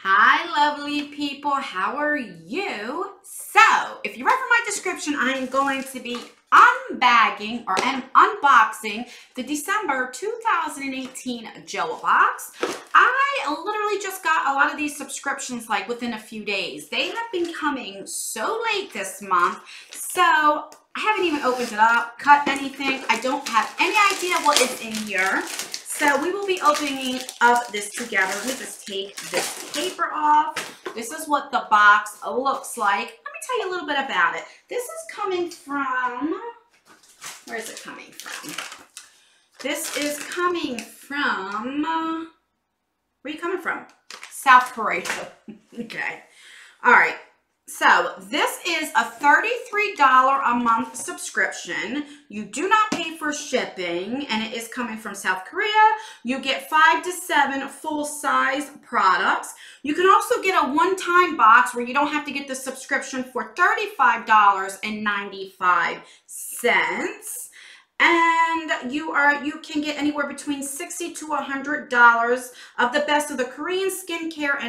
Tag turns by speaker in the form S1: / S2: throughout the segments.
S1: Hi, lovely people. How are you? So, if you read from my description, I am going to be unbagging or unboxing the December 2018 Jello Box. I literally just got a lot of these subscriptions like within a few days. They have been coming so late this month, so I haven't even opened it up, cut anything. I don't have any idea what is in here. So we will be opening up this together. Let me just take this paper off. This is what the box looks like. Let me tell you a little bit about it. This is coming from, where is it coming from? This is coming from, where are you coming from? South Korea. Okay. All right. So this is a $33 a month subscription. You do not pay for shipping, and it is coming from South Korea. You get 5 to 7 full-size products. You can also get a one-time box where you don't have to get the subscription for $35.95. And you can get anywhere between $60 to $100 of the best of the Korean skincare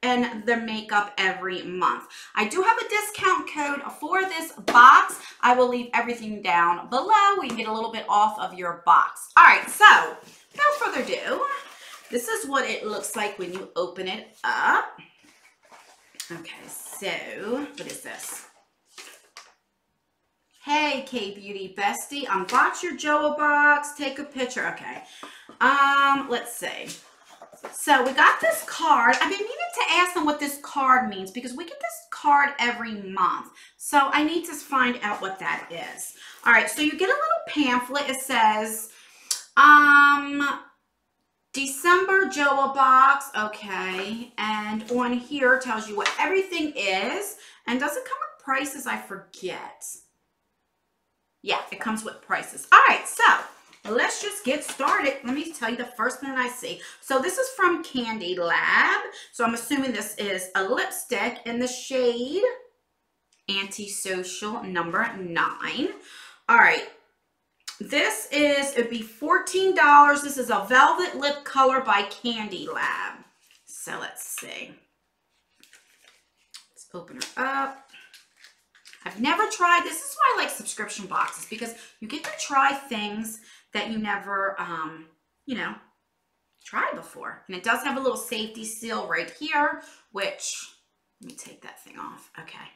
S1: and the makeup every month. I do have a discount code for this box. I will leave everything down below. We can get a little bit off of your box. All right, so without further ado, this is what it looks like when you open it up. Okay, so what is this? Hey, K-Beauty Bestie, unbox your Joah Box, take a picture. Okay, let's see. So we got this card. I've been meaning to ask them what this card means because we get this card every month. So I need to find out what that is. All right, so you get a little pamphlet. It says, December Joah Box, okay. And on here tells you what everything is. And does it come with prices? I forget. Yeah, it comes with prices. All right, so let's just get started. Let me tell you the first thing I see. So this is from Candy Lab. So I'm assuming this is a lipstick in the shade Antisocial number 9. All right, this is, it'd be $14. This is a velvet lip color by Candy Lab. So let's see. Let's open her up. I've never tried, this is why I like subscription boxes, because you get to try things that you never, you know, tried before. And it does have a little safety seal right here, which, let me take that thing off. Okay.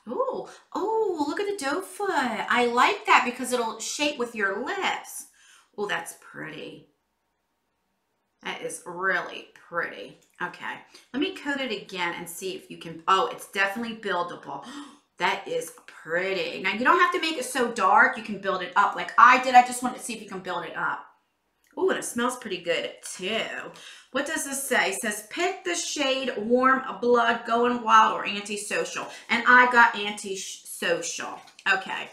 S1: Ooh, oh, look at the doe foot. I like that because it'll shape with your lips. Oh, that's pretty. That is really pretty. Okay, let me coat it again and see if you can, oh, it's definitely buildable. That is pretty. Now, you don't have to make it so dark. You can build it up like I did. I just wanted to see if you can build it up. Oh, and it smells pretty good too. What does this say? It says, pick the shade Warm Blood, Going Wild, or Antisocial. And I got Antisocial. Okay.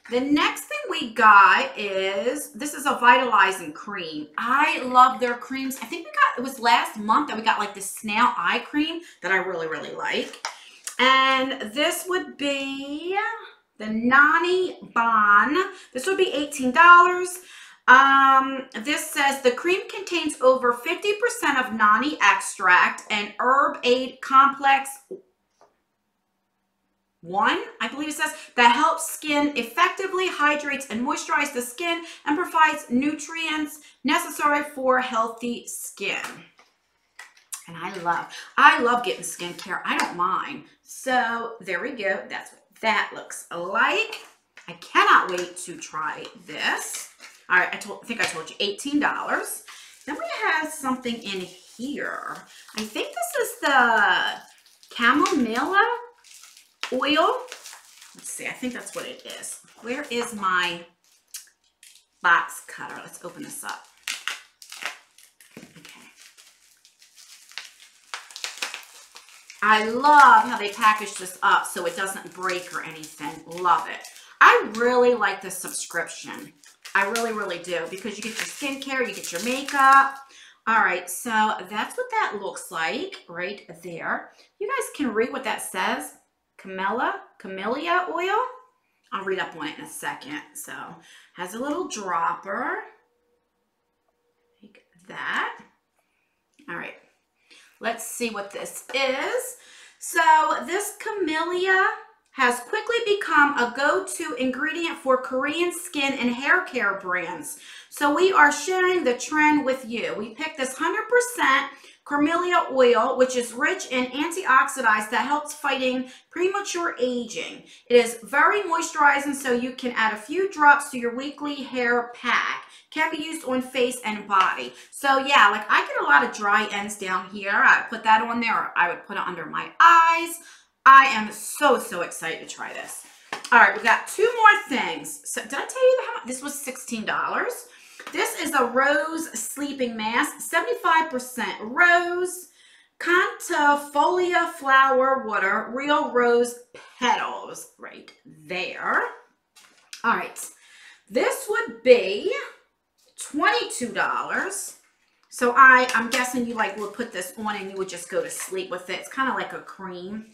S1: The next thing we got is, this is a Vitalizing cream. I love their creams. I think we got, it was last month that we got like this snail eye cream that I really, really like. And this would be the Nani Bon. This would be $18. This says the cream contains over 50% of nani extract and herb aid complex 1, I believe it says, that helps skin effectively, hydrates and moisturizes the skin, and provides nutrients necessary for healthy skin. And I love getting skincare. I don't mind. So there we go. That's what that looks like. I cannot wait to try this. All right, I think I told you $18. Then we have something in here. I think this is the Camellia oil. Let's see, I think that's what it is. Where is my box cutter? Let's open this up. Okay. I love how they package this up so it doesn't break or anything. Love it. I really like this subscription. I really, really do, because you get your skincare, you get your makeup. All right, so that's what that looks like right there. You guys can read what that says. Camellia oil. I'll read up on it in a second. So, has a little dropper. Like that. All right. Let's see what this is. So this Camellia has quickly become a go-to ingredient for Korean skin and hair care brands. So we are sharing the trend with you. We picked this 100% Camellia oil, which is rich in antioxidants that helps fighting premature aging. It is very moisturizing, so you can add a few drops to your weekly hair pack. Can be used on face and body. So yeah, like I get a lot of dry ends down here. I put that on there, or I would put it under my eyes. I am so excited to try this. All right, we got two more things. So did I tell you how much? This was $16. This is a rose sleeping mask, 75% rose, Cantafolia flower water, real rose petals right there. All right, this would be $22. So I'm guessing you like would put this on and you would just go to sleep with it. It's kind of like a cream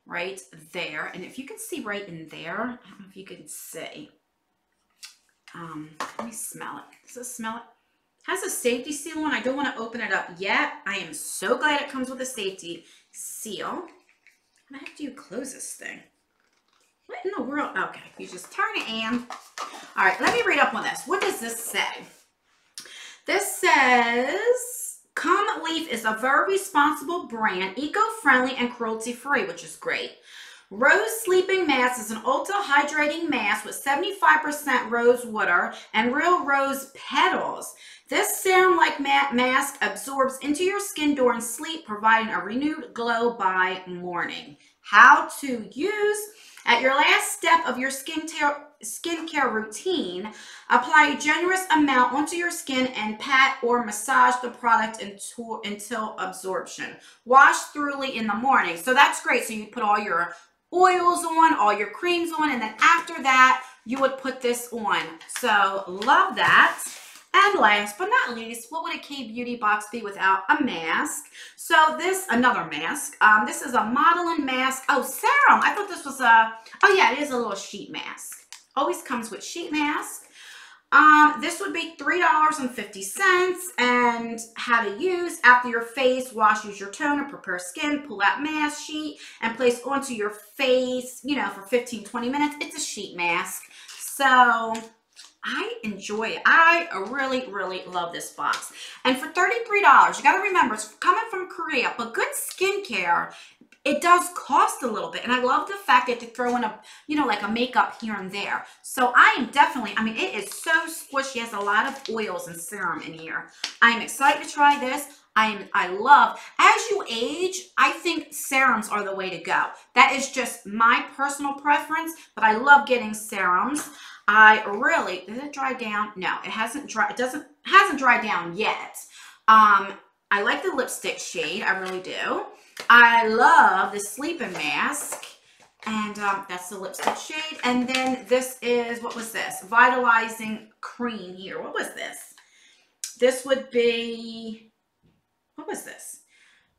S1: right there. And if you can see right in there, I don't know if you can see. Let me smell it. Does it smell it? Has a safety seal on. I don't want to open it up yet. I am so glad it comes with a safety seal. And how do you close this thing? What in the world? Okay, you just turn it in. All right, let me read up on this. What does this say? This says, Come Leaf is a very responsible brand, eco-friendly and cruelty-free, which is great. Rose Sleeping Mask is an ultra hydrating mask with 75% rose water and real rose petals. This serum-like mask absorbs into your skin during sleep, providing a renewed glow by morning. How to use. At your last step of your skincare routine, apply a generous amount onto your skin and pat or massage the product until absorption. Wash thoroughly in the morning. So that's great. So you put all your oils on, all your creams on, and then after that, you would put this on. So love that. And last but not least, what would a K-Beauty box be without a mask? So this, another mask. This is a modeling mask. Oh, serum. I thought this was a, oh yeah, it is a little sheet mask. Always comes with sheet mask. This would be $3.50. And how to use. After your face wash, use your toner, prepare skin, pull out mask sheet, and place onto your face, you know, for 15-20 minutes. It's a sheet mask. So I enjoy it. I really love this box. And for $33, you got to remember, it's coming from Korea, but good skincare, it does cost a little bit. And I love the fact that they throw in a, you know, like a makeup here and there. So I am definitely, I mean, it is so squishy. It has a lot of oils and serum in here. I am excited to try this. I love, as you age, I think serums are the way to go. That is just my personal preference, but I love getting serums. I really, did it dry down? No, it hasn't dried. Hasn't dried down yet. I like the lipstick shade. I really do. I love the sleeping mask. And that's the lipstick shade. And then this is, what was this? Vitalizing cream here. What was this? This would be, what was this?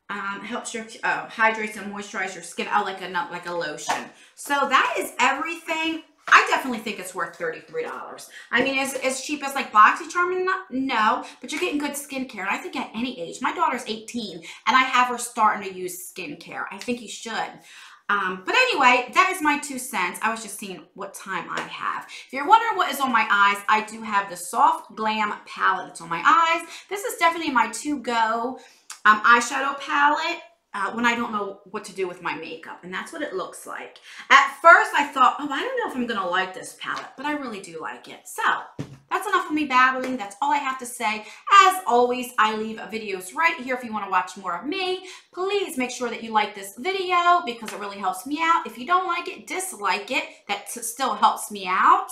S1: Helps your, hydrates and moisturize your skin. Oh, like a lotion. So that is everything. I definitely think it's worth $33. I mean, as cheap as like BoxyCharm? No, but you're getting good skincare. And I think at any age, my daughter's 18 and I have her starting to use skincare. I think you should. But anyway, that is my 2 cents. I was just seeing what time I have. If you're wondering what is on my eyes, I do have the Soft Glam palette that's on my eyes. This is definitely my to-go eyeshadow palette. When I don't know what to do with my makeup, and that's what it looks like. At first, I thought, oh, I don't know if I'm gonna like this palette, but I really do like it. So, that's enough of me babbling. That's all I have to say. As always, I leave videos right here if you wanna watch more of me. Please make sure that you like this video because it really helps me out. If you don't like it, dislike it. That still helps me out.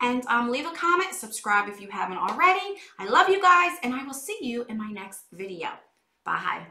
S1: And leave a comment, subscribe if you haven't already. I love you guys, and I will see you in my next video. Bye.